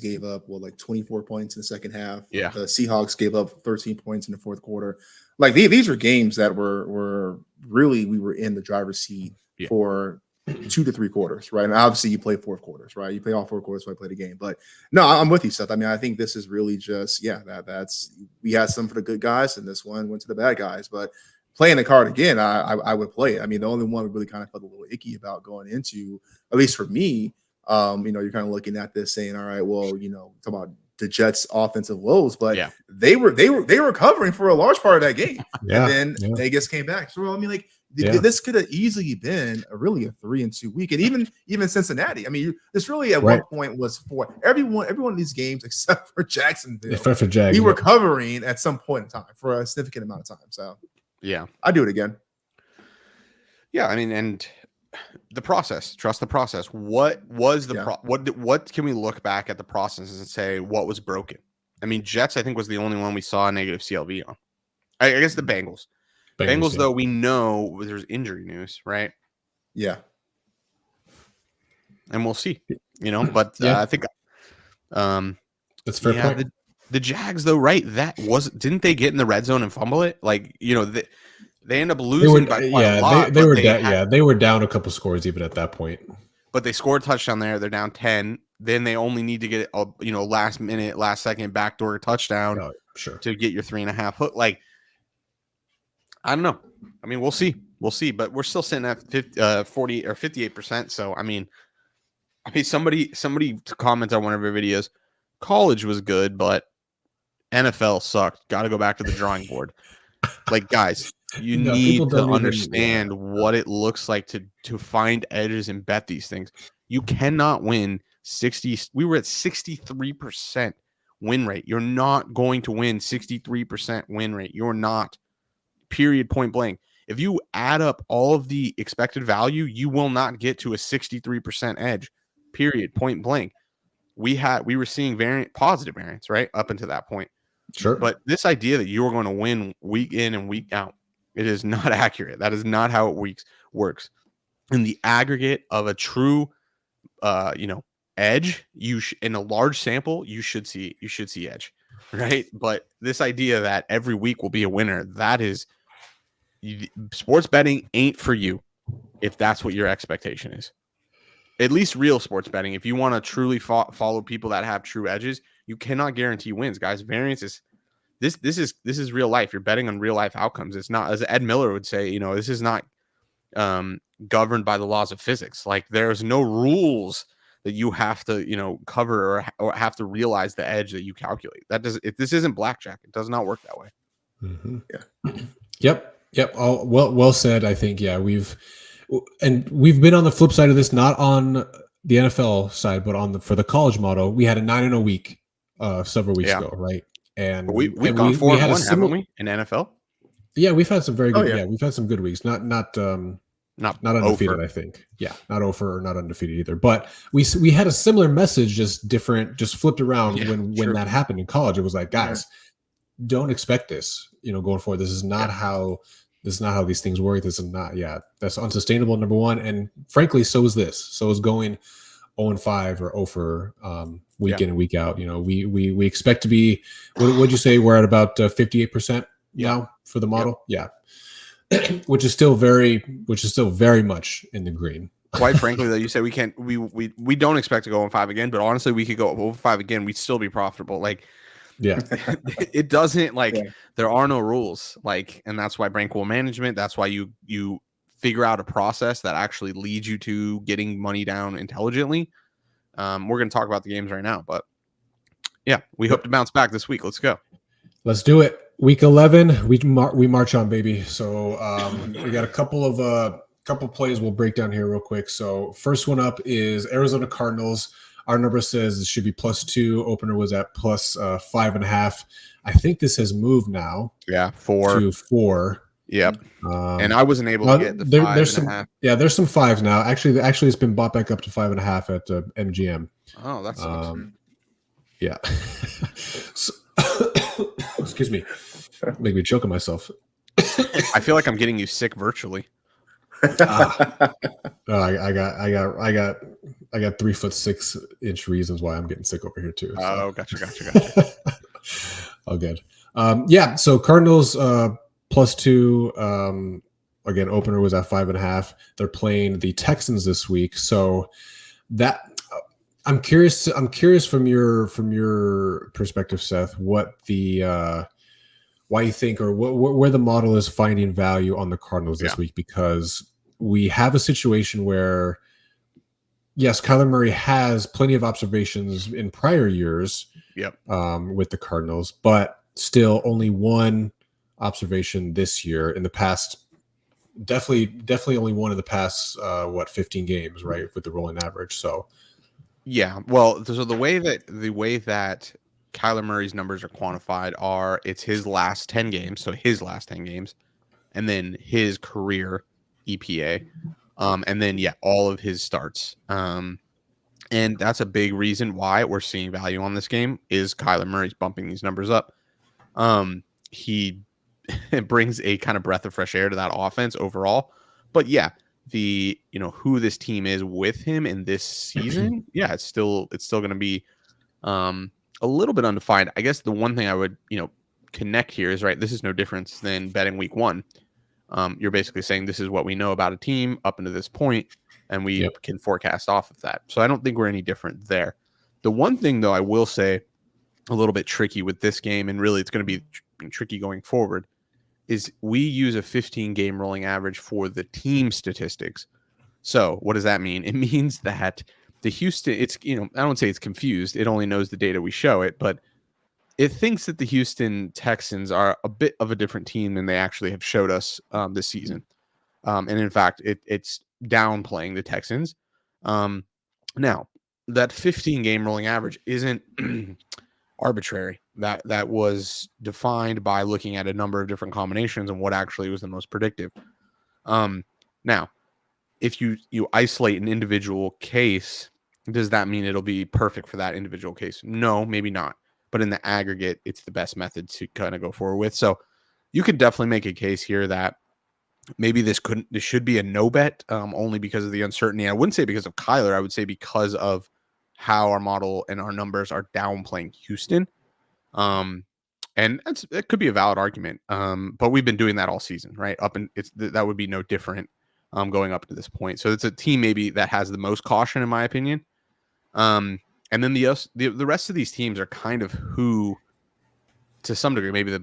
gave up like 24 points in the second half. Yeah. The Seahawks gave up 13 points in the fourth quarter. Like these are games that were really, we were in the driver's seat for 2 to 3 quarters, right? And obviously you play 4 quarters, right? You play all 4 quarters, so I play the game. But no, I'm with you, Seth. I mean, I think this is really just that's we had some for the good guys, and this one went to the bad guys. But playing the card again, I would play it. I mean, the only one we really kind of felt a little icky about going into, at least for me, you're kind of looking at this saying, all right, well, talk about the Jets' offensive woes, but they were covering for a large part of that game, and then Vegas came back. So I mean, like this could have easily been a 3-2 week, and even Cincinnati. I mean, this really at one point was for every one of these games except for Jacksonville. Except for Jags, we were covering at some point in time for a significant amount of time. So. Yeah, I do it again. Yeah, I mean, and the process. Trust the process. What was the what can we look back at the process and say what was broken? I mean, Jets, I think, was the only one we saw a negative CLV on. I guess the Bengals. Bengals, though, we know there's injury news, right? Yeah. and we'll see. But Yeah. I think That's a fair point. The Jags though, right? Didn't they get in the red zone and fumble it? Like, they end up losing by quite a lot. They were down. They were down a couple scores even at that point. But they scored a touchdown there. They're down 10. Then they only need to get a last second backdoor touchdown to get your 3.5 hook. Like, I don't know. I mean, we'll see. But we're still sitting at 40 or 58%. So I mean, somebody comments on one of our videos. College was good, but NFL sucked. Got to go back to the drawing board. Like, guys, you need to understand what it looks like to find edges and bet these things. You cannot win 60. We were at 63% win rate. You're not going to win 63% win rate. You're not. Period. Point blank. If you add up all of the expected value, you will not get to a 63% edge. Period. Point blank. We were seeing positive variance, right? Up until that point. Sure. But this idea that you're going to win week in and week out, it is not accurate. That is not how it works. In the aggregate of a true, edge, in a large sample, you should see edge, right? But this idea that every week will be a winner, sports betting ain't for you if that's what your expectation is. At least real sports betting. If you want to truly follow people that have true edges, you cannot guarantee wins, guys. Variance is this is real life. You're betting on real life outcomes. It's not, as Ed Miller would say, this is not governed by the laws of physics. Like, there's no rules that you have to cover or have to realize the edge that you calculate. This isn't blackjack. It does not work that way. Mm-hmm. Yeah. Yep. Well said. I think we've been on the flip side of this, not on the NFL side, but for the college model. We had a 9-0 week several weeks ago, right? And we've gone 4-1, haven't we, in NFL? Yeah, we've had some very good. Yeah, we've had some good weeks. Not undefeated. I think. Yeah, not over or not undefeated either. But we had a similar message, just different, just flipped around when that happened in college. It was like, guys, don't expect this. Going forward, this is not how these things work. This is not. Yeah, that's unsustainable. Number one, and frankly, so is this. So is going 0-5 or 0 for week in and week out. We expect to be. What would you say? We're at about 58% now for the model. Yeah. which is still very much in the green. Quite frankly, though, you say we can't. We don't expect to go 0-5 again, but honestly, we could go 0-5 again. We'd still be profitable. Like, yeah, it doesn't there are no rules. Like, and that's why bankroll management. That's why you figure out a process that actually leads you to getting money down intelligently. We're going to talk about the games right now, but yeah, we hope to bounce back this week. Let's go. Let's do it. Week 11, we march on, baby. So we got a couple plays we'll break down here real quick. So first one up is Arizona Cardinals. Our number says it should be +2. Opener was at +5.5. I think this has moved now. Yeah, 4 to 4. Yep. And I wasn't able to get the 5.5. Yeah, there's some 5s now. Actually, it's been bought back up to 5.5 at MGM. Oh, that's yeah. So, excuse me. Make me choke on myself. I feel like I'm getting you sick virtually. I got 3'6" reasons why I'm getting sick over here too. So. Oh, gotcha. Oh, good. So Cardinals +2. Again, opener was at 5.5. They're playing the Texans this week, so that I'm curious from your perspective, Seth, what the why you think or where the model is finding value on the Cardinals this week, because we have a situation where, yes, Kyler Murray has plenty of observations in prior years with the Cardinals, but still only one observation this year in the past. Definitely only one in the past 15 games, right, with the rolling average. So yeah, well, so the way that Kyler Murray's numbers are quantified it's his last 10 games, and then his career EPA, and then all of his starts, and that's a big reason why we're seeing value on this game is Kyler Murray's bumping these numbers up. He brings a kind of breath of fresh air to that offense overall, but the who this team is with him in this season, yeah, it's still going to be a little bit undefined. I guess the one thing I would connect here is, right, this is no difference than betting week one. You're basically saying this is what we know about a team up until this point, and we can forecast off of that. So I don't think we're any different there. The one thing, though, I will say a little bit tricky with this game, and really it's going to be tricky going forward, is we use a 15-game rolling average for the team statistics. So what does that mean? It means that the Houston, it's, I don't say it's confused. It only knows the data we show it, but it thinks that the Houston Texans are a bit of a different team than they actually have showed us this season. And in fact, it's downplaying the Texans. Now, that 15-game rolling average isn't arbitrary. That was defined by looking at a number of different combinations and what actually was the most predictive. Now, if you isolate an individual case, does that mean it'll be perfect for that individual case? No, maybe not. But in the aggregate, it's the best method to kind of go forward with. So you could definitely make a case here that maybe this should be a no bet, only because of the uncertainty. I wouldn't say because of Kyler. I would say because of how our model and our numbers are downplaying Houston. And it could be a valid argument. But we've been doing that all season, right? That would be no different going up to this point. So it's a team maybe that has the most caution, in my opinion. And then the rest of these teams are kind of who, to some degree, maybe the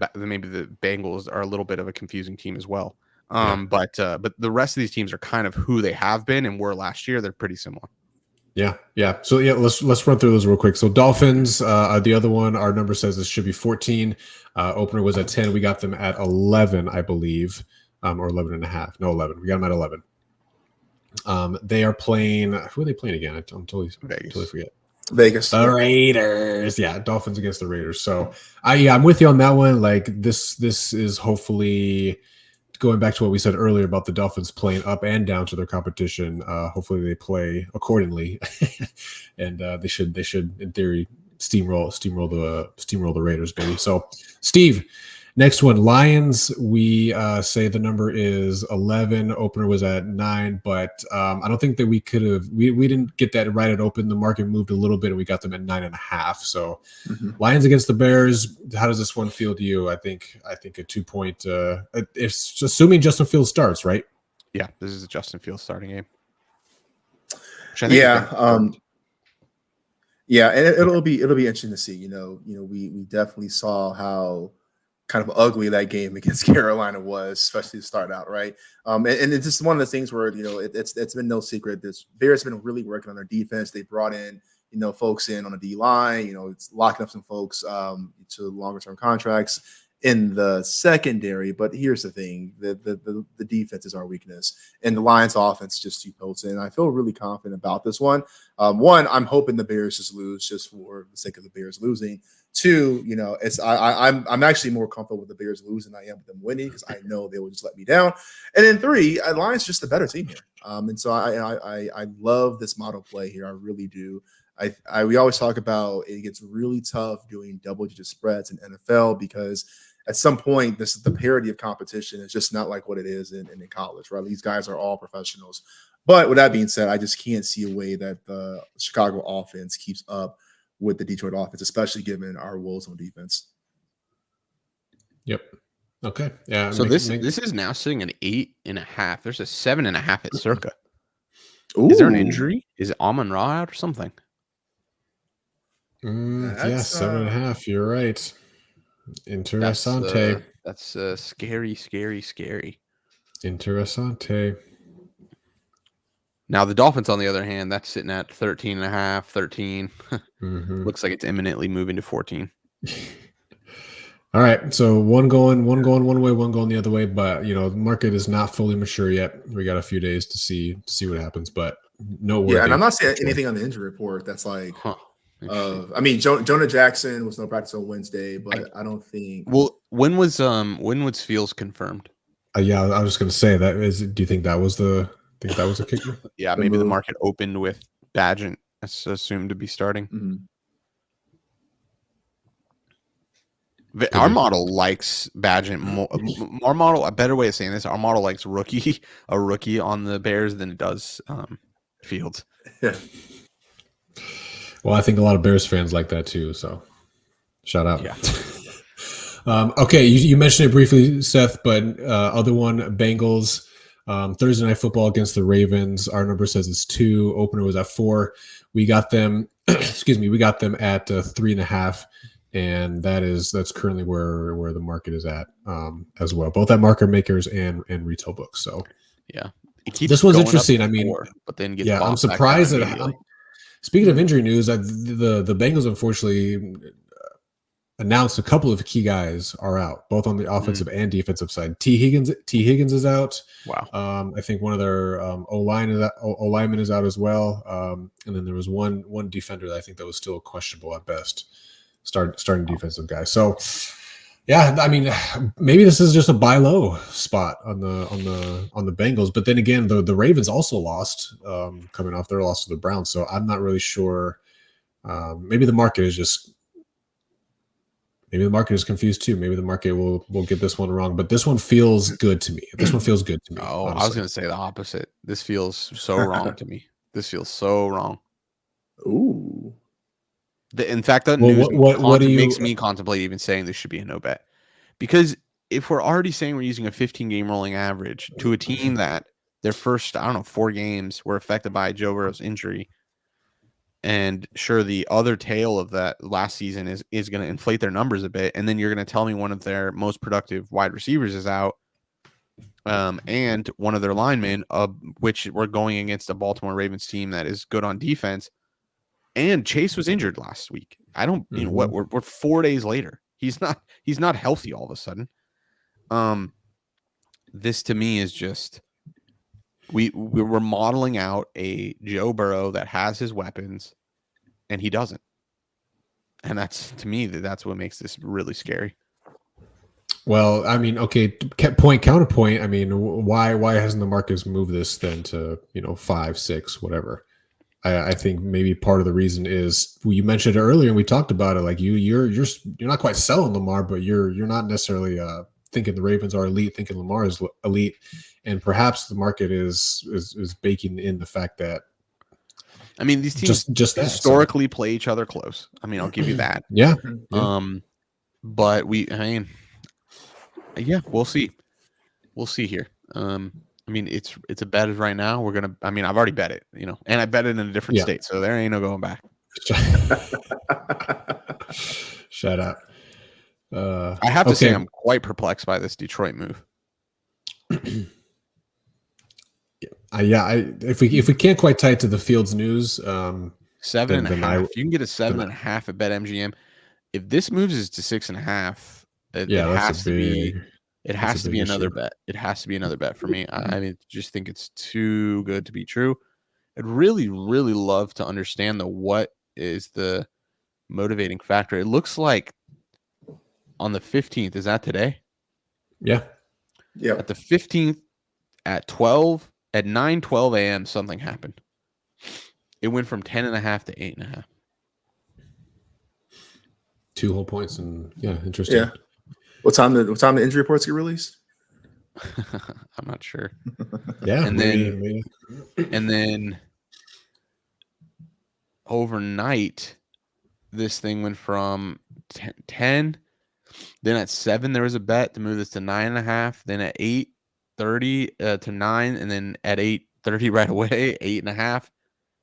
Bengals are a little bit of a confusing team as well. But the rest of these teams are kind of who they have been and were last year. They're pretty similar. Yeah. So let's run through those real quick. So Dolphins, the other one, our number says this should be 14. Opener was at 10. We got them at 11, I believe, or 11 and a half. No, 11. We got them at 11. They are playing. Who are they playing again? I'm totally forget. Vegas. The Raiders. Yeah, Dolphins against the Raiders. So I'm with you on that one. Like this is hopefully going back to what we said earlier about the Dolphins playing up and down to their competition. Hopefully they play accordingly, and they should in theory steamroll the Raiders, baby. So Steve, next one, Lions. We say the number is 11. Opener was at 9, but I don't think that we could have. We didn't get that right at open. The market moved a little bit, and we got them at 9.5. So Lions against the Bears. How does this one feel to you? I think a 2-point. If assuming Justin Fields starts, right? Yeah, this is a Justin Fields starting game. Yeah, and it'll be interesting to see. We definitely saw how kind of ugly that game against Carolina was, especially to start out, right? And it's just one of the things where it's been no secret. This Bears have been really working on their defense. They brought in folks in on the D line. It's locking up some folks to longer term contracts in the secondary. But here's the thing: the defense is our weakness, and the Lions' offense is just too potent. I feel really confident about this one. One, I'm hoping the Bears just lose just for the sake of the Bears losing. Two, I'm actually more comfortable with the Bears losing than I am with them winning because I know they will just let me down. And then three, Lions just a better team here. And so I love this model play here. I really do. We always talk about it gets really tough doing double-digit spreads in NFL because at some point the parity of competition is just not like what it is in college, right? These guys are all professionals. But with that being said, I just can't see a way that the Chicago offense keeps up with the Detroit offense, especially given our woes on defense. Yep. Okay. Yeah. So this is now sitting at 8.5. There's a 7.5 at Circa. Ooh. Is there an injury? Is it Amon Ra out or something? Yeah, 7.5. You're right. Interessante. That's scary. Interessante. Now the Dolphins, on the other hand, that's sitting at 13.5, 13. Looks like it's imminently moving to 14. All right, so one going one way, one going the other way. But the market is not fully mature yet. We got a few days to see what happens. But noteworthy. Yeah, and I'm not saying anything on the injury report that's like. Jonah Jackson was no practice on Wednesday, but I don't think. Well, when was Fields confirmed? Yeah, I was just going to say that is. Do you think that was the? Think that was a kicker? Yeah, maybe the market opened with Badgett assumed to be starting. Our model likes Badgett more. Our model, a better way of saying this, our model likes a rookie on the Bears than it does Fields. Yeah. Well, I think a lot of Bears fans like that too. So, shout out. Yeah. Okay, you mentioned it briefly, Seth, but other one, Bengals. Thursday Night Football against the Ravens. Our number says it's 2. Opener was at 4. We got them. Excuse me. We got them at 3.5, and that's currently where the market is at as well. Both at market makers and retail books. So yeah, this one's interesting. I mean, 4, but then gets I'm bumped back surprised down that. immediately. Speaking of injury news, the Bengals unfortunately announced a couple of key guys are out, both on the offensive and defensive side. T. Higgins is out. Wow. I think one of their O-lineman is out as well. And then there was one defender that I think that was still questionable at best, starting defensive guy. So, yeah, I mean, maybe this is just a buy low spot on the Bengals. But then again, the Ravens also lost coming off their loss to the Browns. So I'm not really sure. Maybe the market is confused too. Maybe the market will get this one wrong, but this one feels good to me. Oh, honestly. I was going to say the opposite. This feels so wrong to me. This feels so wrong. Ooh. In fact, that Well, news makes me contemplate even saying this should be a no bet. Because if we're already saying we're using a 15-game rolling average to a team that their first, 4 games were affected by Joe Burrow's injury, and sure, the other tail of that last season is going to inflate their numbers a bit, and then you're going to tell me one of their most productive wide receivers is out, and one of their linemen, which we're going against a Baltimore Ravens team that is good on defense, and Chase was injured last week. I don't, we're 4 days later. He's not healthy all of a sudden. This to me is just we're modeling out a Joe Burrow that has his weapons, and he doesn't. And that's, to me, that's what makes this really scary. Well, I mean, okay, counterpoint. I mean, why hasn't the markets moved this then to 5, 6, whatever? I think maybe part of the reason is, well, you mentioned it earlier and we talked about it. Like you're not quite selling Lamar, but you're not necessarily thinking the Ravens are elite, thinking Lamar is elite, and perhaps the market is baking in the fact that. I mean, these teams just historically play each other close. I mean, I'll give you that. Yeah. But we'll see. We'll see here. I mean, it's a bet as right now. I've already bet it, and I bet it in a different state, so there ain't no going back. Shut up. I have to say I'm quite perplexed by this Detroit move. If we can't quite tie it to the Fields news, 7.5. You can get a 7.5 at BetMGM. If this moves is to 6.5, it has to be. It has to be another bet. It has to be another bet for me. I just think it's too good to be true. I'd really, really love to understand what is the motivating factor. It looks like on the 15th. Is that today? Yeah. Yeah. At the 15th at 9:12 a.m. something happened. It went from 10.5 to 8.5. 2 whole points, and interesting. Yeah. What time the injury reports get released? I'm not sure. Yeah, and then overnight, this thing went from 10. Then at 7, there was a bet to move this to 9.5. Then at 8:30 to 9, and then at 8:30 right away, 8.5,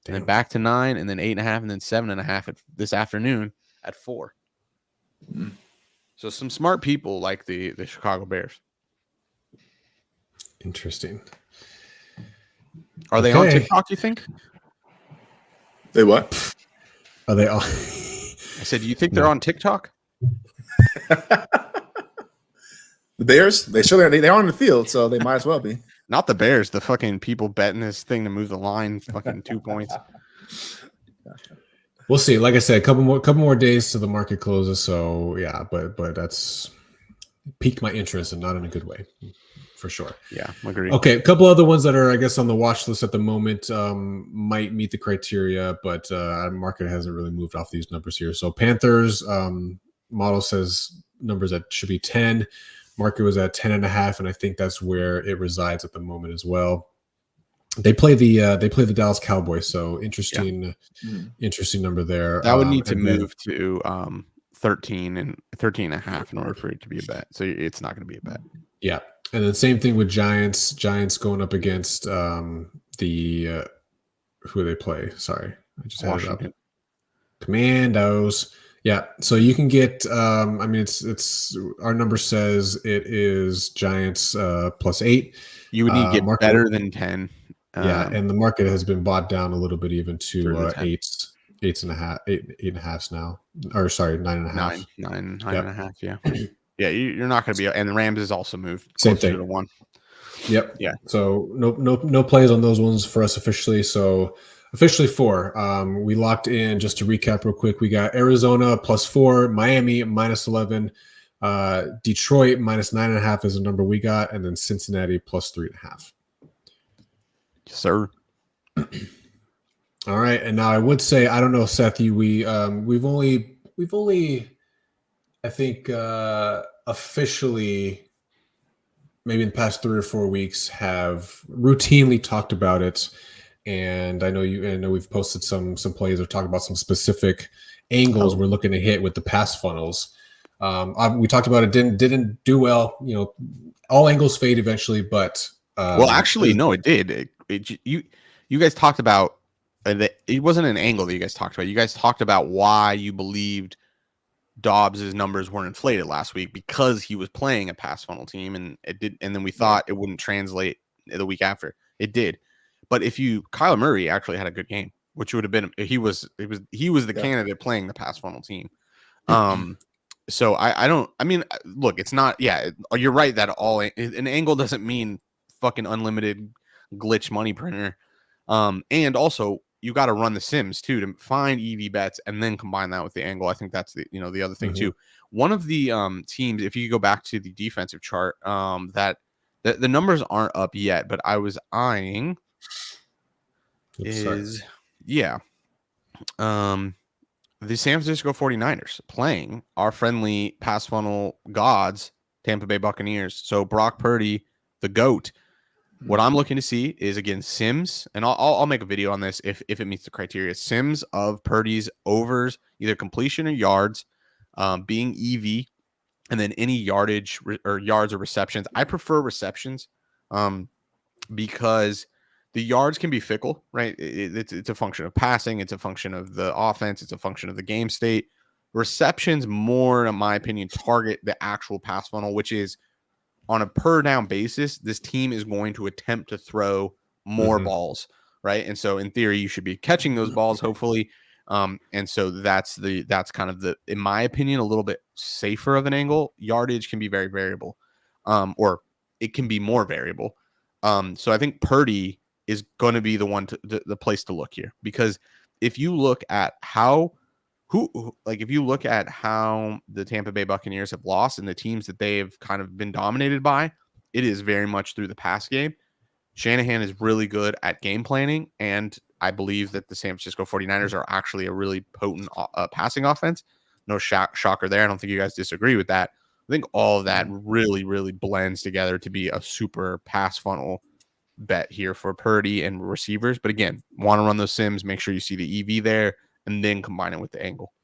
and then back to 9, and then 8.5, and then 7.5 this afternoon at 4. Mm-hmm. So some smart people like the Chicago Bears. Interesting. Are they on TikTok, you think? They what? Are they all? I said, do you think they're on TikTok? The Bears? They are on the field, so they might as well be. Not the Bears, the fucking people betting this thing to move the line fucking 2 points. We'll see. Like I said, a couple more days till the market closes. So yeah, but that's piqued my interest, and not in a good way, for sure. Yeah, agreed. Okay, a couple other ones that are, I guess, on the watch list at the moment might meet the criteria, but market hasn't really moved off these numbers here. So Panthers model says numbers that should be 10. Market was at 10.5, and I think that's where it resides at the moment as well. They play the Dallas Cowboys, so interesting number there. That would need to and then- move to 13.5 in order for it to be a bet. So it's not going to be a bet. Yeah, and then same thing with Giants. Giants going up against the who they play. Sorry, I just had it up. Commandos. Yeah, so you can get. I mean, it's our number says it is Giants +8. You would need to get market, better than 10. Yeah, and the market has been bought down a little bit, even to 8.5 now. Or sorry, 9.5. 9.5. Yeah, yeah. You're not going to be. And the Rams is also moved. Same thing. To 1. Yep. Yeah. So no plays on those ones for us officially. So officially 4. We locked in, just to recap real quick. We got Arizona +4, Miami -11, Detroit -9.5 is the number we got, and then Cincinnati +3.5. Yes, sir. All right, and now I would say, I don't know, Seth, we've only I think officially, maybe in the past 3 or 4 weeks, have routinely talked about it. And I know we've posted some plays or talked about some specific angles we're looking to hit with the pass funnels. We talked about it, didn't do well. All angles fade eventually, but well, actually, no, it did. You guys talked about it wasn't an angle that you guys talked about. You guys talked about why you believed Dobbs' numbers weren't inflated last week, because he was playing a pass funnel team, and it did. And then we thought it wouldn't translate the week after. It did. But Kyler Murray actually had a good game, which would have been he was the candidate playing the pass funnel team. So I mean, look, it's not. Yeah, you're right that an angle doesn't mean fucking unlimited glitch money printer. And also, you got to run the sims too to find EV bets and then combine that with the angle. I think that's the other thing too. One of the teams, if you go back to the defensive chart, that the numbers aren't up yet, but I was eyeing the San Francisco 49ers playing our friendly pass funnel gods, Tampa Bay Buccaneers. So Brock Purdy, the GOAT. What I'm looking to see is, again, sims, and I'll make a video on this if it meets the criteria. Sims of Purdy's overs, either completion or yards, being EV, and then any yardage or yards or receptions. I prefer receptions because the yards can be fickle, right? It's a function of passing. It's a function of the offense. It's a function of the game state. Receptions, more, in my opinion, target the actual pass funnel, which is, on a per down basis, this team is going to attempt to throw more balls, right? And so in theory, you should be catching those balls, hopefully. And so that's kind of in my opinion, a little bit safer of an angle. Yardage can be very variable, or it can be more variable. So I think Purdy is going to be the place to look here, because if you look at how if you look at how the Tampa Bay Buccaneers have lost and the teams that they've kind of been dominated by, it is very much through the pass game. Shanahan is really good at game planning, and I believe that the San Francisco 49ers are actually a really potent passing offense. No shocker there. I don't think you guys disagree with that. I think all of that really, really blends together to be a super pass funnel bet here for Purdy and receivers. But again, want to run those sims, make sure you see the EV there, and then combine it with the angle.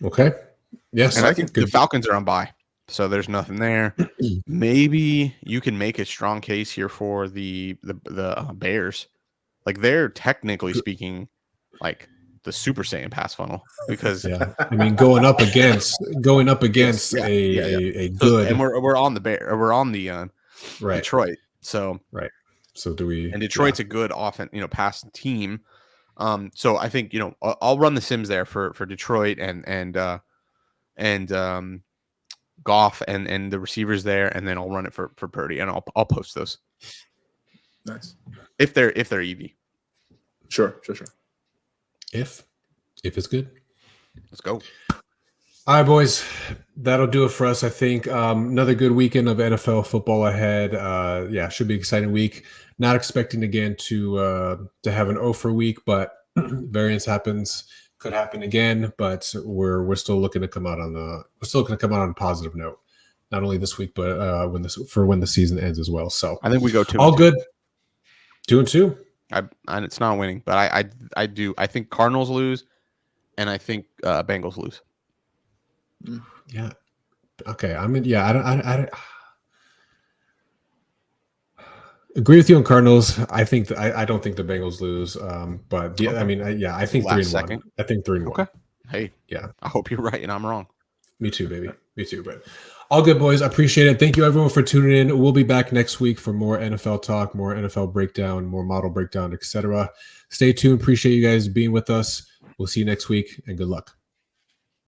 Okay. Yes. And I think the Falcons are on bye, so there's nothing there. Maybe you can make a strong case here for the Bears. Like, they're technically speaking like the Super Saiyan pass funnel, because I mean, going up against a good, and we're on the Detroit. So So do we? And Detroit's a good pass team. So I think I'll run the sims there for Detroit and Goff and the receivers there, and then I'll run it for Purdy, and I'll post those. Nice. If they're EV. Sure. If it's good. Let's go. All right, boys, that'll do it for us. I think another good weekend of NFL football ahead. Should be an exciting week. Not expecting again to have an 0 for week, but variance happens. could happen again, but we're still looking to come out on a positive note, not only this week, but when the season ends as well. So I think we go 2-2. all good. 2-2. And it's not winning, but I think Cardinals lose, and I think Bengals lose. Yeah. Okay. I mean, yeah. I agree with you on Cardinals. I think I don't think the Bengals lose. But yeah, Okay. I mean, I think Last 3-1. second. I think 3-1. Okay. Hey, Yeah. I hope you're right and I'm wrong. Me too, baby. Me too. But all good, boys. I appreciate it. Thank you, everyone, for tuning in. We'll be back next week for more NFL talk, more NFL breakdown, more model breakdown, etc. Stay tuned. Appreciate you guys being with us. We'll see you next week, and good luck.